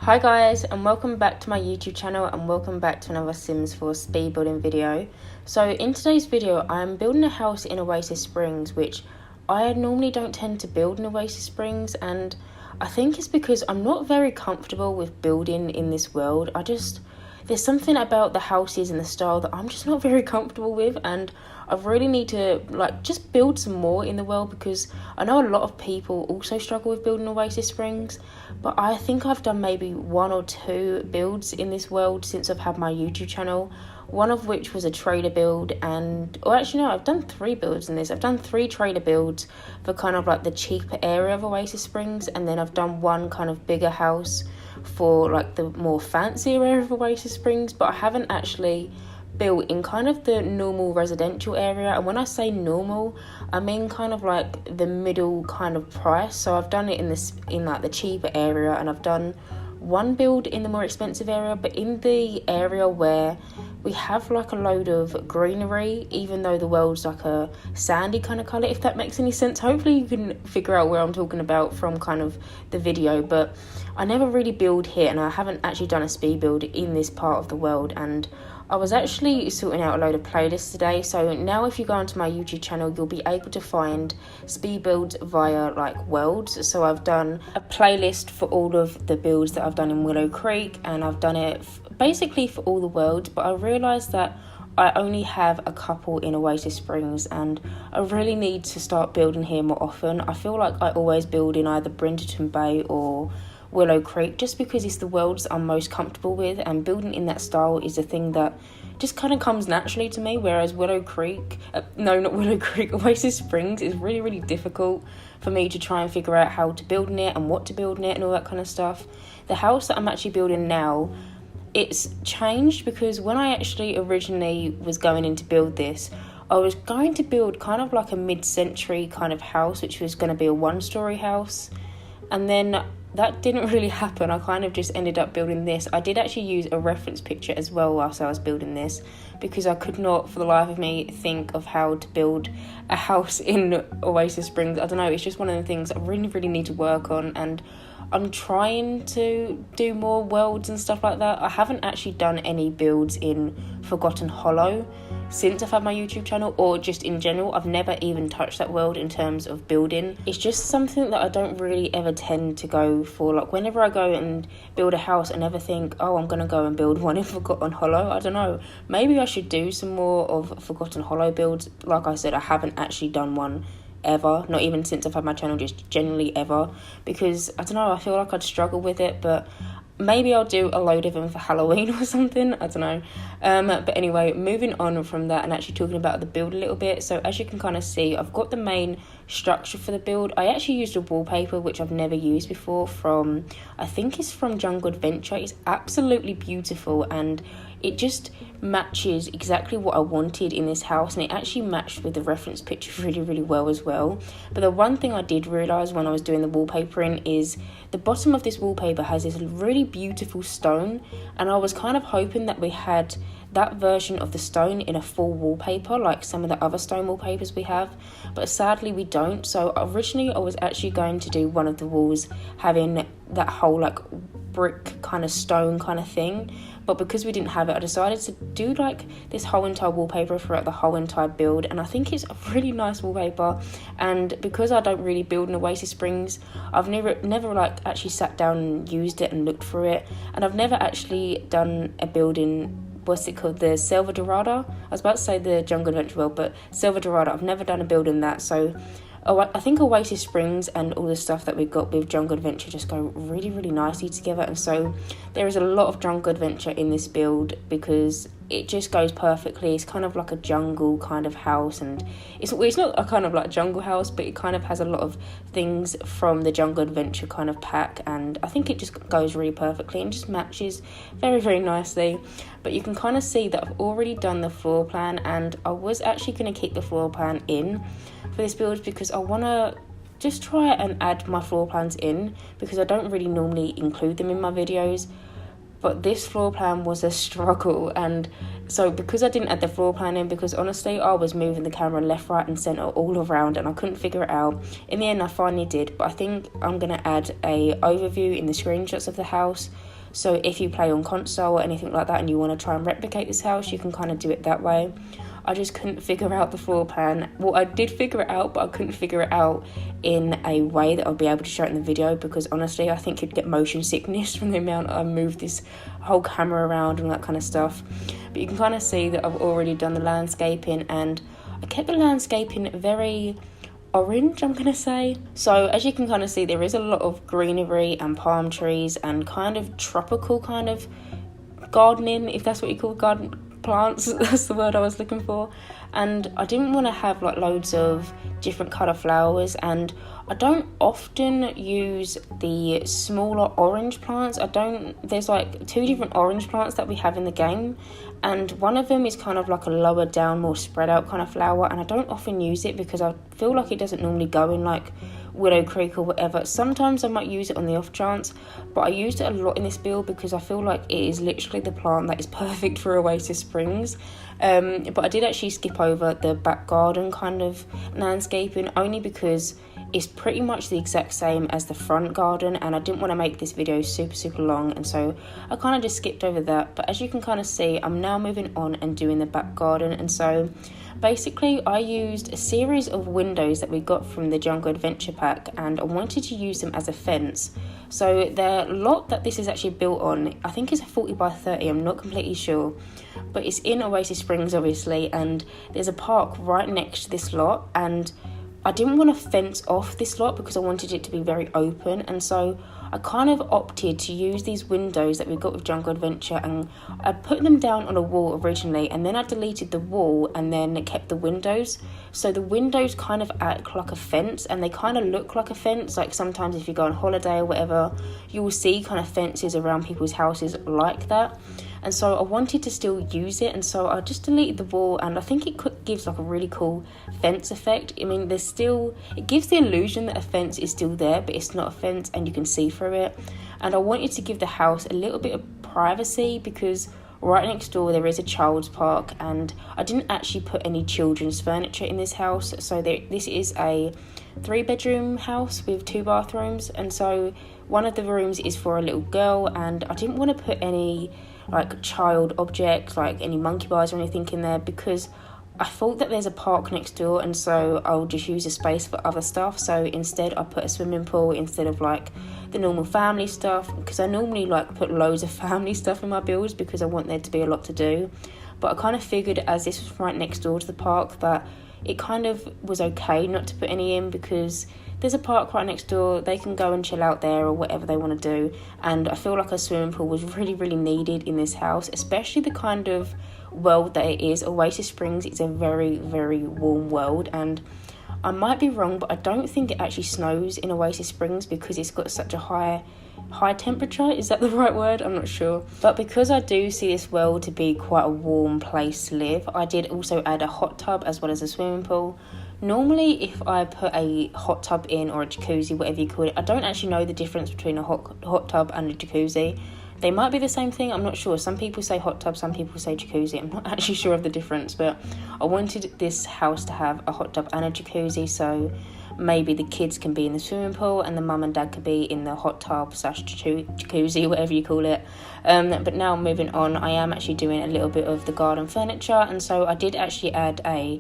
Hi guys, and welcome back to my YouTube channel and welcome back to another Sims 4 speed building video. So in today's video I'm building a house in Oasis Springs, which I normally don't tend to build in Oasis Springs, and I think it's because I'm not very comfortable with building in this world. There's something about the houses and the style that I'm just not very comfortable with, and I really need to just build some more in the world, because I know a lot of people also struggle with building Oasis Springs, but I think I've done maybe 1 or 2 builds in this world since I've had my YouTube channel, one of which was a trader build, I've done 3 builds in this. I've done 3 trader builds for kind of like the cheaper area of Oasis Springs, and then I've done one kind of bigger house for like the more fancy area of Oasis Springs, but I haven't actually built in kind of the normal residential area. And when I say normal, I mean kind of like the middle kind of price. So I've done it in like the cheaper area, and I've done one build in the more expensive area, but in the area where we have like a load of greenery, even though the world's like a sandy kind of colour, if that makes any sense. Hopefully you can figure out where I'm talking about from kind of the video, but I never really build here, and I haven't actually done a speed build in this part of the world. And I was actually sorting out a load of playlists today, so now if you go onto my YouTube channel you'll be able to find speed builds via like worlds. So I've done a playlist for all of the builds that I've done in Willow Creek, and I've done it basically for all the worlds, but I realised that I only have a couple in Oasis Springs, and I really need to start building here more often. I feel like I always build in either Brinderton Bay or Willow Creek, just because it's the worlds I'm most comfortable with, and building in that style is a thing that just kind of comes naturally to me, whereas Oasis Springs is really difficult for me to try and figure out how to build in it and what to build in it and all that kind of stuff. The house that I'm actually building now, it's changed, because when I actually originally was going in to build this, I was going to build kind of like a mid-century kind of house, which was going to be a 1-story house, and then that didn't really happen. I kind of just ended up building this. I did actually use a reference picture as well whilst I was building this, because I could not for the life of me think of how to build a house in Oasis Springs. I don't know, it's just one of the things I really need to work on, and I'm trying to do more worlds and stuff like that. I haven't actually done any builds in Forgotten Hollow since I've had my YouTube channel, or just in general. I've never even touched that world in terms of building. It's just something that I don't really ever tend to go for. Like whenever I go and build a house, I never think, oh, I'm gonna go and build one in Forgotten Hollow. I don't know, maybe I should do some more of Forgotten Hollow builds. Like I said, I haven't actually done one ever, not even since I've had my channel, just generally ever, because I don't know, I feel like I'd struggle with it. But maybe I'll do a load of them for Halloween or something, I don't know. But anyway, moving on from that and actually talking about the build a little bit. So as you can kind of see, I've got the main structure for the build. I actually used a wallpaper which I've never used before from, I think it's from Jungle Adventure. It's absolutely beautiful, and it just matches exactly what I wanted in this house, and it actually matched with the reference picture really well as well. But the one thing I did realise when I was doing the wallpapering is the bottom of this wallpaper has this really beautiful stone, and I was kind of hoping that we had that version of the stone in a full wallpaper like some of the other stone wallpapers we have, but sadly we don't. So originally I was actually going to do one of the walls having that whole like brick kind of stone kind of thing, but because we didn't have it, I decided to do like this whole entire wallpaper throughout the whole entire build, and I think it's a really nice wallpaper. And because I don't really build in Oasis Springs, I've never like actually sat down and used it and looked through it, and I've never actually done a build in, what's it called, the Selva Dorada? I was about to say the Jungle Adventure world, but Selva Dorada, I've never done a build in that. So I think Oasis Springs and all the stuff that we got with Jungle Adventure just go really nicely together, and so there is a lot of Jungle Adventure in this build because it just goes perfectly. It's kind of like a jungle kind of house, and it's not a kind of like jungle house, but it kind of has a lot of things from the Jungle Adventure kind of pack, and I think it just goes really perfectly and just matches very nicely. But you can kind of see that I've already done the floor plan, and I was actually going to keep the floor plan in for this build because I want to just try and add my floor plans in, because I don't really normally include them in my videos. But this floor plan was a struggle, and so because I didn't add the floor plan in, because honestly I was moving the camera left, right and centre all around and I couldn't figure it out. In the end I finally did, but I think I'm going to add a overview in the screenshots of the house So if you play on console or anything like that and you want to try and replicate this house, you can kind of do it that way. I just couldn't figure out the floor plan. Well, I did figure it out, but I couldn't figure it out in a way that I'll be able to show it in the video, because honestly, I think you'd get motion sickness from the amount I moved this whole camera around and that kind of stuff. But you can kind of see that I've already done the landscaping, and I kept the landscaping very orange, I'm gonna say. So as you can kind of see, there is a lot of greenery and palm trees and kind of tropical kind of gardening, if that's what you call garden plants. That's the word I was looking for. And I didn't want to have like loads of different colour flowers, and I don't often use the smaller orange plants. There's like 2 different orange plants that we have in the game, and one of them is kind of like a lower down, more spread out kind of flower, and I don't often use it because I feel like it doesn't normally go in like Willow Creek or whatever. Sometimes I might use it on the off chance, but I used it a lot in this build because I feel like it is literally the plant that is perfect for Oasis Springs. But I did actually skip over the back garden kind of landscaping, only because it's pretty much the exact same as the front garden, and I didn't want to make this video super long, and so I kind of just skipped over that. But as you can kind of see, I'm now moving on and doing the back garden. And so basically I used a series of windows that we got from the Jungle Adventure pack, and I wanted to use them as a fence. So the lot that this is actually built on, I think it's a 40 by 30, I'm not completely sure, but it's in Oasis Springs obviously, and there's a park right next to this lot, and I didn't want to fence off this lot because I wanted it to be very open, and so I kind of opted to use these windows that we got with Jungle Adventure, and I put them down on a wall originally, and then I deleted the wall and then kept the windows. So the windows kind of act like a fence, and they kind of look like a fence. Like sometimes if you go on holiday or whatever, you will see kind of fences around people's houses like that. And so I wanted to still use it, and so I just deleted the wall, and I think it gives like a really cool fence effect. I mean, it gives the illusion that a fence is still there, but it's not a fence and you can see through it. And I wanted to give the house a little bit of privacy because right next door there is a child's park, and I didn't actually put any children's furniture in this house. So this is a 3-bedroom house with 2 bathrooms, and so one of the rooms is for a little girl, and I didn't want to put any like child objects, like any monkey bars or anything in there, because I thought that there's a park next door, and so I'll just use the space for other stuff. So instead I put a swimming pool instead of like the normal family stuff, because I normally like put loads of family stuff in my builds because I want there to be a lot to do. But I kind of figured, as this was right next door to the park, that it kind of was okay not to put any in, because there's a park right next door, they can go and chill out there or whatever they want to do. And I feel like a swimming pool was really needed in this house, especially the kind of world that it is. Oasis Springs is a very warm world, and I might be wrong, but I don't think it actually snows in Oasis Springs because it's got such a high temperature. Is that the right word? I'm not sure. But because I do see this world to be quite a warm place to live, I did also add a hot tub as well as a swimming pool. Normally, if I put a hot tub in, or a jacuzzi, whatever you call it, I don't actually know the difference between a hot tub and a jacuzzi. They might be the same thing, I'm not sure. Some people say hot tub, some people say jacuzzi. I'm not actually sure of the difference, but I wanted this house to have a hot tub and a jacuzzi, so maybe the kids can be in the swimming pool and the mum and dad could be in the hot tub / jacuzzi, whatever you call it. But now moving on, I am actually doing a little bit of the garden furniture, and so I did actually add a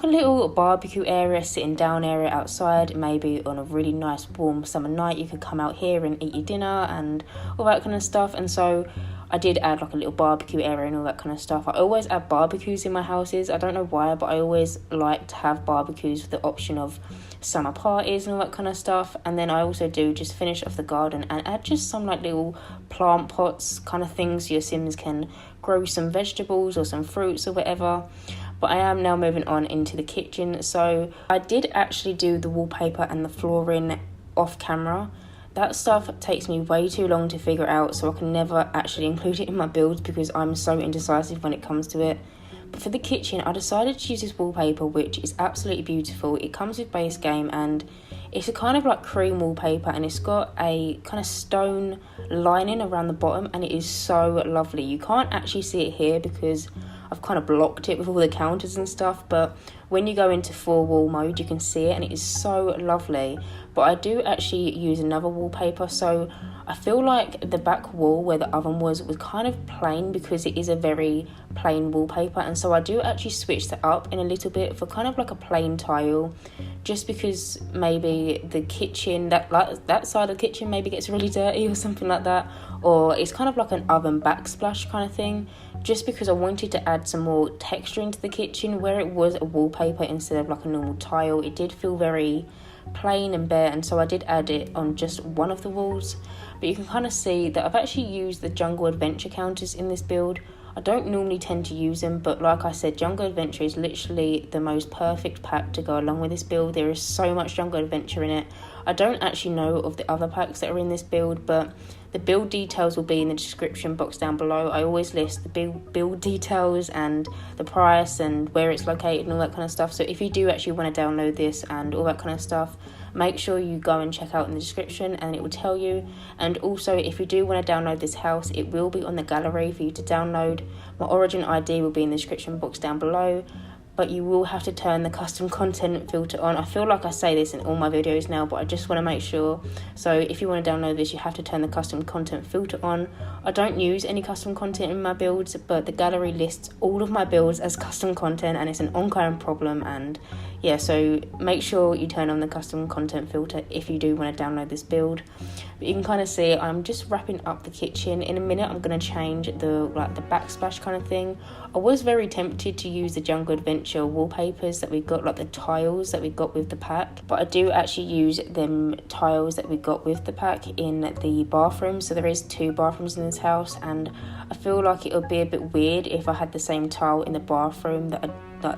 little barbecue area, sitting down area outside. Maybe on a really nice warm summer night you could come out here and eat your dinner and all that kind of stuff. And so I did add like a little barbecue area and all that kind of stuff. I always add barbecues in my houses. I don't know why, but I always like to have barbecues with the option of summer parties and all that kind of stuff. And then I also do just finish off the garden and add just some like little plant pots kind of things. Your Sims can grow some vegetables or some fruits or whatever. But I am now moving on into the kitchen. So I did actually do the wallpaper and the flooring off camera. That stuff takes me way too long to figure out, so I can never actually include it in my builds because I'm so indecisive when it comes to it. But for the kitchen, I decided to use this wallpaper, which is absolutely beautiful. It comes with base game, and it's a kind of like cream wallpaper, and it's got a kind of stone lining around the bottom, and it is so lovely. You can't actually see it here because I've kind of blocked it with all the counters and stuff, but when you go into 4-wall mode, you can see it, and it is so lovely. But I do actually use another wallpaper, so I feel like the back wall where the oven was kind of plain, because it is a very plain wallpaper, and so I do actually switch that up in a little bit for kind of like a plain tile, just because maybe the kitchen, that side of the kitchen maybe gets really dirty or something like that, or it's kind of like an oven backsplash kind of thing, just because I wanted to add some more texture into the kitchen. Where it was a wallpaper instead of like a normal tile, it did feel very plain and bare, and so I did add it on just one of the walls. But you can kind of see that I've actually used the Jungle Adventure counters in this build. I don't normally tend to use them, but like I said, Jungle Adventure is literally the most perfect pack to go along with this build. There is so much Jungle Adventure in it. I don't actually know of the other packs that are in this build, but the build details will be in the description box down below. I always list the build details and the price and where it's located and all that kind of stuff. So if you do actually want to download this and all that kind of stuff, make sure you go and check out in the description, and it will tell you. And also, if you do want to download this house, it will be on the gallery for you to download. My origin ID will be in the description box down below, but you will have to turn the custom content filter on. I feel like I say this in all my videos now, but I just want to make sure. So if you want to download this, you have to turn the custom content filter on. I don't use any custom content in my builds, but the gallery lists all of my builds as custom content, and it's an ongoing problem. And yeah, so make sure you turn on the custom content filter if you do want to download this build. But you can kind of see I'm just wrapping up the kitchen. In a minute, I'm going to change the backsplash kind of thing. I was very tempted to use the Jungle Adventure wallpapers that we got, like the tiles that we got with the pack, but I do actually use them tiles that we got with the pack in the bathroom. So there is 2 bathrooms in this house, and I feel like it would be a bit weird if I had the same tile in the bathroom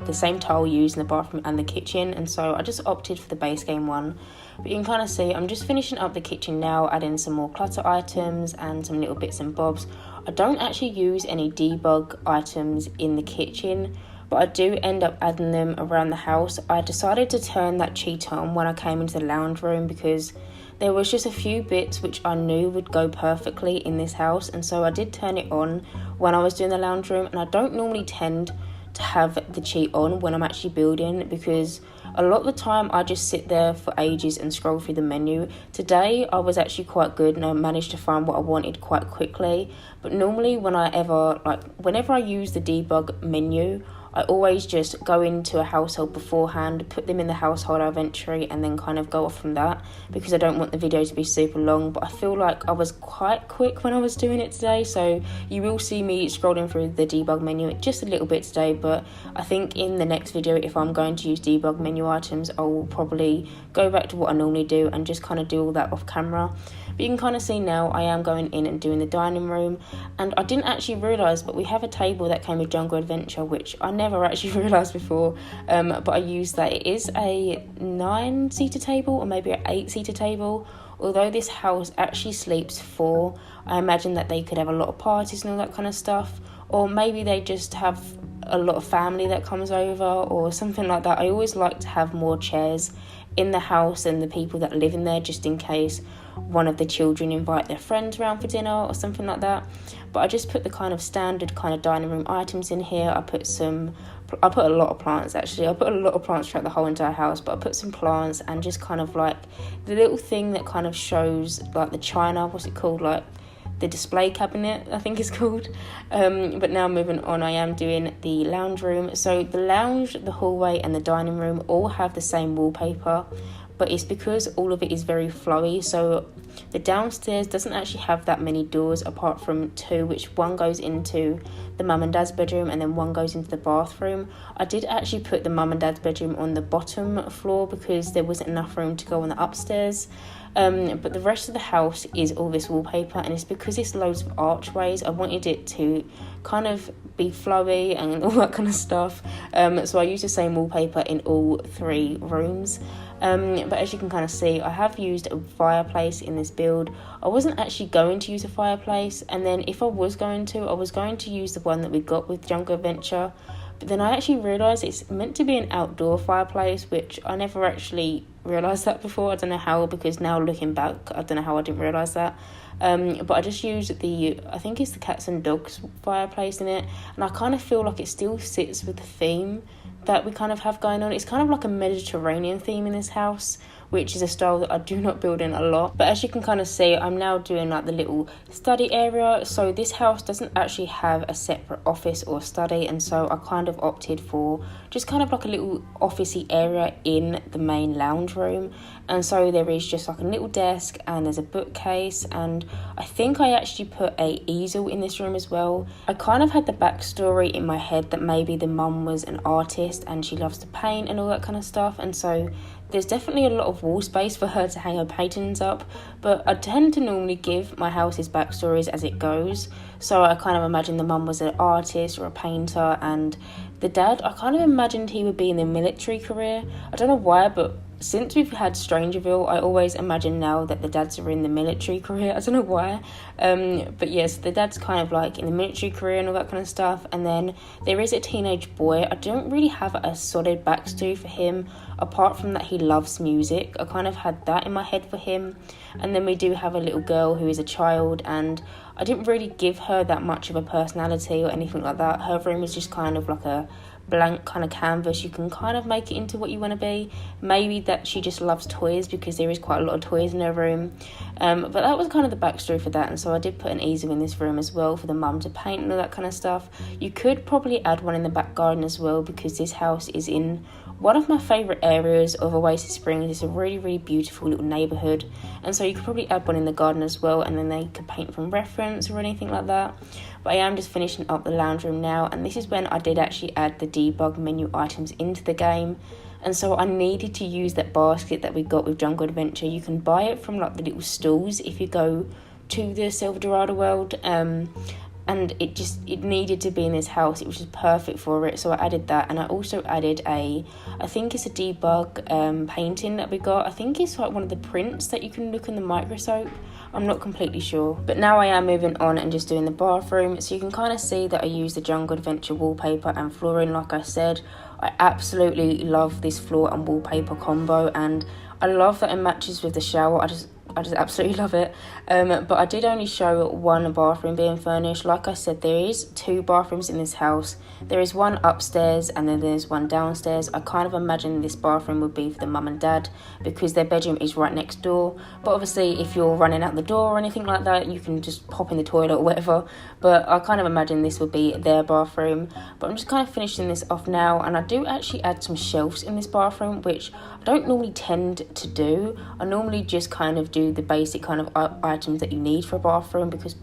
the same tile used in the bathroom and the kitchen, and so I just opted for the base game one. But you can kind of see I'm just finishing up the kitchen now, adding some more clutter items and some little bits and bobs. I don't actually use any debug items in the kitchen, but I do end up adding them around the house. I decided to turn that cheat on when I came into the lounge room, because there was just a few bits which I knew would go perfectly in this house, and so I did turn it on when I was doing the lounge room. And I don't normally tend to have the cheat on when I'm actually building, because a lot of the time I just sit there for ages and scroll through the menu. Today I was actually quite good and I managed to find what I wanted quite quickly, but normally whenever I use the debug menu, I always just go into a household beforehand, put them in the household inventory, and then kind of go off from that, because I don't want the video to be super long. But I feel like I was quite quick when I was doing it today, so you will see me scrolling through the debug menu just a little bit today. But I think in the next video, if I'm going to use debug menu items, I will probably go back to what I normally do and just kind of do all that off camera. But you can kind of see now I am going in and doing the dining room, and I didn't actually realise, but we have a table that came with Jungle Adventure, which I never actually realised before, but I used that. It is a 9-seater table, or maybe an 8-seater table. Although this house actually sleeps 4, I imagine that they could have a lot of parties and all that kind of stuff, or maybe they just have a lot of family that comes over or something like that. I always like to have more chairs in the house and the people that live in there, just in case one of the children invite their friends around for dinner or something like that. But I just put the kind of standard kind of dining room items in here. I put a lot of plants, actually. I put a lot of plants throughout the whole entire house, but I put some plants and just kind of like the little thing that kind of shows like the china, what's it called, like the display cabinet, I think it's called. But now moving on, I am doing the lounge room. So the lounge, the hallway and the dining room all have the same wallpaper, but it's because all of it is very flowy. So the downstairs doesn't actually have that many doors, apart from 2, which one goes into the mum and dad's bedroom and then one goes into the bathroom. I did actually put the mum and dad's bedroom on the bottom floor because there wasn't enough room to go on the upstairs. But the rest of the house is all this wallpaper, and it's because it's loads of archways. I wanted it to kind of be flowy and all that kind of stuff. So I used the same wallpaper in all 3 rooms. But as you can kind of see, I have used a fireplace in this build. I wasn't actually going to use a fireplace, and then if I was going to, I was going to use the one that we got with Jungle Adventure. But then I actually realised it's meant to be an outdoor fireplace, which I never actually realised that before. I don't know how, because now looking back, I don't know how I didn't realise that. But I just used I think it's the cats and dogs fireplace in it, and I kind of feel like it still sits with the theme that we kind of have going on. It's kind of like a Mediterranean theme in this house, which is a style that I do not build in a lot. But as you can kind of see, I'm now doing like the little study area. So this house doesn't actually have a separate office or study, and so I kind of opted for just kind of like a little officey area in the main lounge room. And so there is just like a little desk, and there's a bookcase, and I think I actually put a easel in this room as well. I kind of had the backstory in my head that maybe the mum was an artist and she loves to paint and all that kind of stuff, and so there's definitely a lot of wall space for her to hang her paintings up, but I tend to normally give my house's backstories as it goes. So I kind of imagine the mum was an artist or a painter, and the dad, I kind of imagined he would be in the military career. I don't know why, but since we've had StrangerVille, I always imagine now that the dads are in the military career. I don't know why. But yes, the dad's kind of like in the military career and all that kind of stuff. And then there is a teenage boy. I don't really have a solid backstory for him, apart from that he loves music. I kind of had that in my head for him. And then we do have a little girl who is a child, and I didn't really give her that much of a personality or anything like that. Her room is just kind of like a blank kind of canvas. You can kind of make it into what you want to be. Maybe that she just loves toys, because there is quite a lot of toys in her room. But that was kind of the backstory for that, and so I did put an easel in this room as well for the mum to paint and all that kind of stuff. You could probably add one in the back garden as well, because this house is in one of my favourite areas of Oasis Springs. It's a really, really beautiful little neighbourhood, and so you could probably add one in the garden as well, and then they could paint from reference or anything like that. But I am just finishing up the lounge room now, and this is when I did actually add the debug menu items into the game. And so I needed to use that basket that we got with Jungle Adventure. You can buy it from like the little stalls if you go to the Silver Dorado world. And it needed to be in this house. It was just perfect for it, so I added that. And I also added I think it's a debug painting that we got. I think it's like one of the prints that you can look in the microscope. I'm not completely sure. But now I am moving on and just doing the bathroom. So you can kind of see that I used the Jungle Adventure wallpaper and flooring. Like I said, I absolutely love this floor and wallpaper combo, and I love that it matches with the shower. I just absolutely love it. But I did only show one bathroom being furnished. Like I said, there is 2 bathrooms in this house. There is one upstairs and then there's one downstairs. I kind of imagine this bathroom would be for the mum and dad, because their bedroom is right next door. But obviously if you're running out the door or anything like that, you can just pop in the toilet or whatever. But I kind of imagine this would be their bathroom. But I'm just kind of finishing this off now, and I do actually add some shelves in this bathroom, which I don't normally tend to do. I normally just kind of do the basic kind of items that you need for a bathroom, because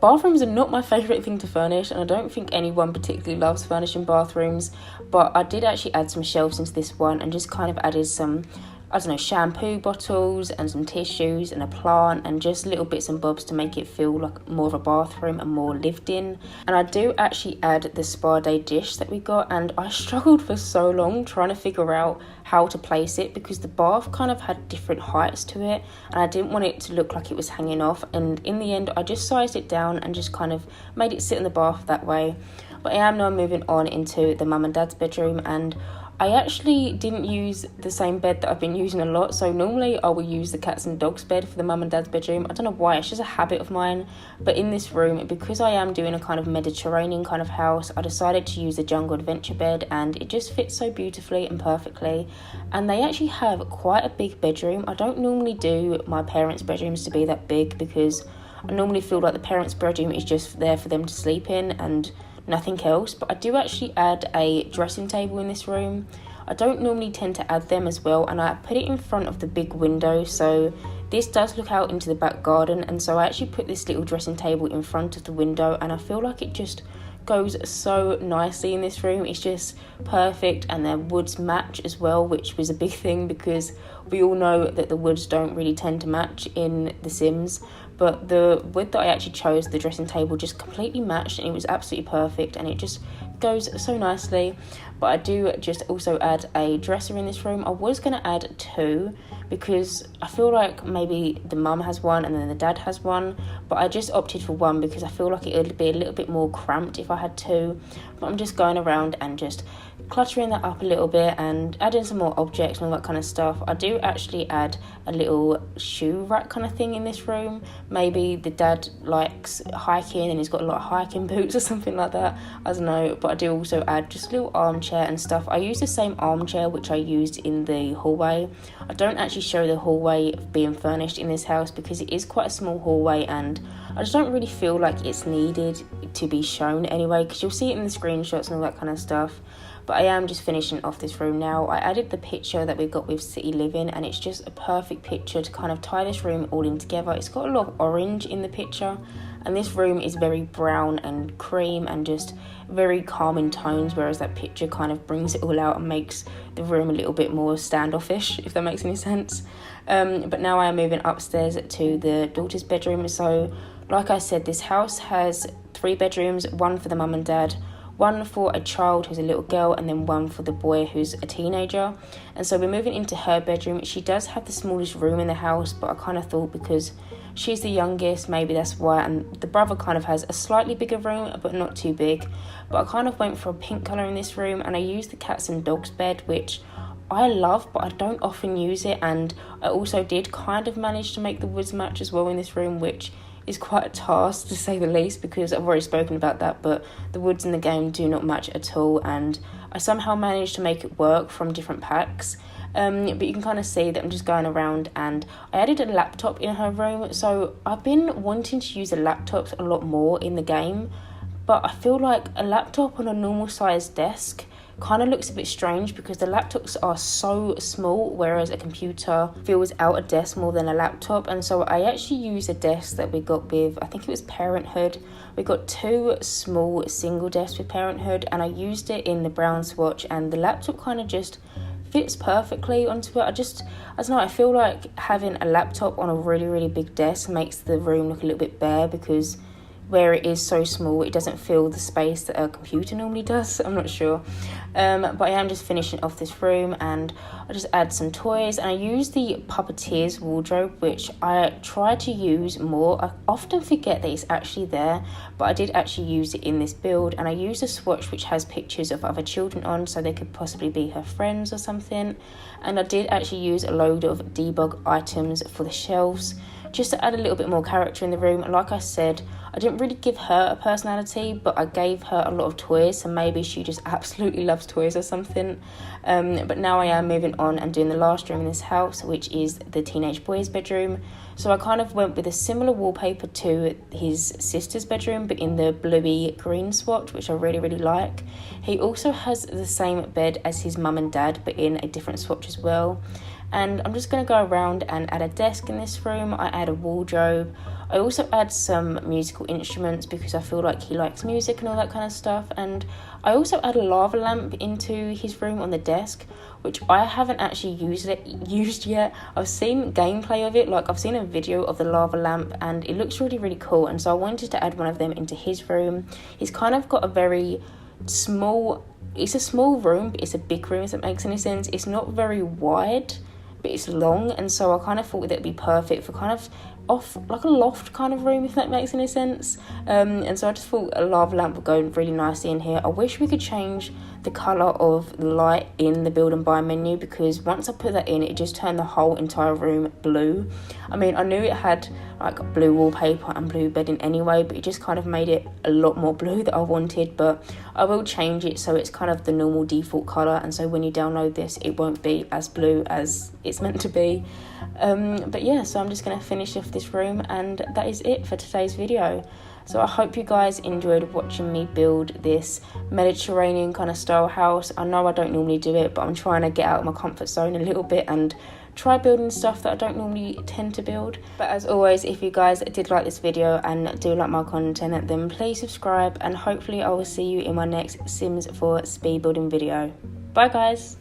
bathrooms are not my favourite thing to furnish, and I don't think anyone particularly loves furnishing bathrooms. But I did actually add some shelves into this one, and just kind of added some, I don't know, shampoo bottles and some tissues and a plant and just little bits and bobs to make it feel like more of a bathroom and more lived in. And I do actually add the spa day dish that we got, and I struggled for so long trying to figure out how to place it, because the bath kind of had different heights to it, and I didn't want it to look like it was hanging off. And in the end I just sized it down and just kind of made it sit in the bath that way. But I am now moving on into the mum and dad's bedroom, and I actually didn't use the same bed that I've been using a lot. So normally I will use the cats and dogs bed for the mum and dad's bedroom. I don't know why, it's just a habit of mine. But in this room, because I am doing a kind of Mediterranean kind of house, I decided to use the Jungle Adventure bed, and it just fits so beautifully and perfectly. And they actually have quite a big bedroom. I don't normally do my parents' bedrooms to be that big, because I normally feel like the parents' bedroom is just there for them to sleep in and nothing else. But I do actually add a dressing table in this room. I don't normally tend to add them as well, and I put it in front of the big window, so this does look out into the back garden. And so I actually put this little dressing table in front of the window, and I feel like it just goes so nicely in this room. It's just perfect, and their woods match as well, which was a big thing, because we all know that the woods don't really tend to match in The Sims. But the wood that I actually chose, the dressing table, just completely matched, and it was absolutely perfect, and it just goes so nicely. But I do just also add a dresser in this room. I was going to add 2, because I feel like maybe the mum has one and then the dad has one, but I just opted for 1 because I feel like it would be a little bit more cramped if I had 2. But I'm just going around and just cluttering that up a little bit and adding some more objects and all that kind of stuff. I do actually add a little shoe rack kind of thing in this room. Maybe the dad likes hiking and he's got a lot of hiking boots or something like that, I don't know. But I do also add just a little armchair and stuff. I use the same armchair which I used in the hallway. I don't actually show the hallway being furnished in this house because it is quite a small hallway, and I just don't really feel like it's needed to be shown anyway, because you'll see it in the screenshots and all that kind of stuff. But I am just finishing off this room now. I added the picture that we got with City Living, and it's just a perfect picture to kind of tie this room all in together. It's got a lot of orange in the picture, and this room is very brown and cream and just very calming tones, whereas that picture kind of brings it all out and makes the room a little bit more standoffish, if that makes any sense. But now I am moving upstairs to the daughter's bedroom. So like I said, this house has 3 bedrooms, one for the mum and dad, one for a child who's a little girl, and then one for the boy who's a teenager. And so we're moving into her bedroom. She does have the smallest room in the house, but I kind of thought because she's the youngest, maybe that's why. And the brother kind of has a slightly bigger room, but not too big. But I kind of went for a pink colour in this room, and I used the cats and dogs bed, which I love, but I don't often use it. And I also did kind of manage to make the woods match as well in this room, which is quite a task to say the least, because I've already spoken about that, but the woods in the game do not match at all, and I somehow managed to make it work from different packs. But you can kind of see that I'm just going around, and I added a laptop in her room. So I've been wanting to use the laptops a lot more in the game, but I feel like a laptop on a normal sized desk kind of looks a bit strange because the laptops are so small, whereas a computer fills out a desk more than a laptop. And so I actually used a desk that we got with, I think it was Parenthood. We got 2 small single desks with Parenthood, and I used it in the brown swatch, and the laptop kind of just fits perfectly onto it. I don't know, I feel like having a laptop on a really, really big desk makes the room look a little bit bare, because where it is so small, it doesn't fill the space that a computer normally does. I'm not sure. But I am just finishing off this room, and I just add some toys, and I use the Puppeteer's wardrobe, which I try to use more. I often forget that it's actually there, but I did actually use it in this build, and I used a swatch which has pictures of other children on, so they could possibly be her friends or something. And I did actually use a load of debug items for the shelves, just to add a little bit more character in the room. Like I said, I didn't really give her a personality, but I gave her a lot of toys, so maybe she just absolutely loves toys or something. But now I am moving on and doing the last room in this house, which is the teenage boy's bedroom. So I kind of went with a similar wallpaper to his sister's bedroom, but in the bluey green swatch, which I really, really like. He also has the same bed as his mum and dad, but in a different swatch as well. And I'm just going to go around and add a desk in this room. I add a wardrobe. I also add some musical instruments because I feel like he likes music and all that kind of stuff. And I also add a lava lamp into his room on the desk, which I haven't actually used yet. I've seen gameplay of it, like I've seen a video of the lava lamp, and it looks really, really cool. And so I wanted to add one of them into his room. He's kind of got a very small, it's a small room, but it's a big room, if that makes any sense. It's not very wide, but it's long, and so I kind of thought that it'd be perfect for kind of off, like a loft kind of room, if that makes any sense. And so I just thought a lava lamp would go really nicely in here. I wish we could change the colour of the light in the build and buy menu, because once I put that in, it just turned the whole entire room blue. I mean, I knew it had like blue wallpaper and blue bedding anyway, but it just kind of made it a lot more blue that I wanted. But I will change it so it's kind of the normal default colour, and so when you download this, it won't be as blue as it's meant to be. But yeah, so I'm just going to finish off this room, and that is it for today's video. So I hope you guys enjoyed watching me build this Mediterranean kind of style house. I know I don't normally do it, but I'm trying to get out of my comfort zone a little bit and try building stuff that I don't normally tend to build. But as always, if you guys did like this video and do like my content, then please subscribe, and hopefully I will see you in my next Sims 4 speed building video. Bye guys!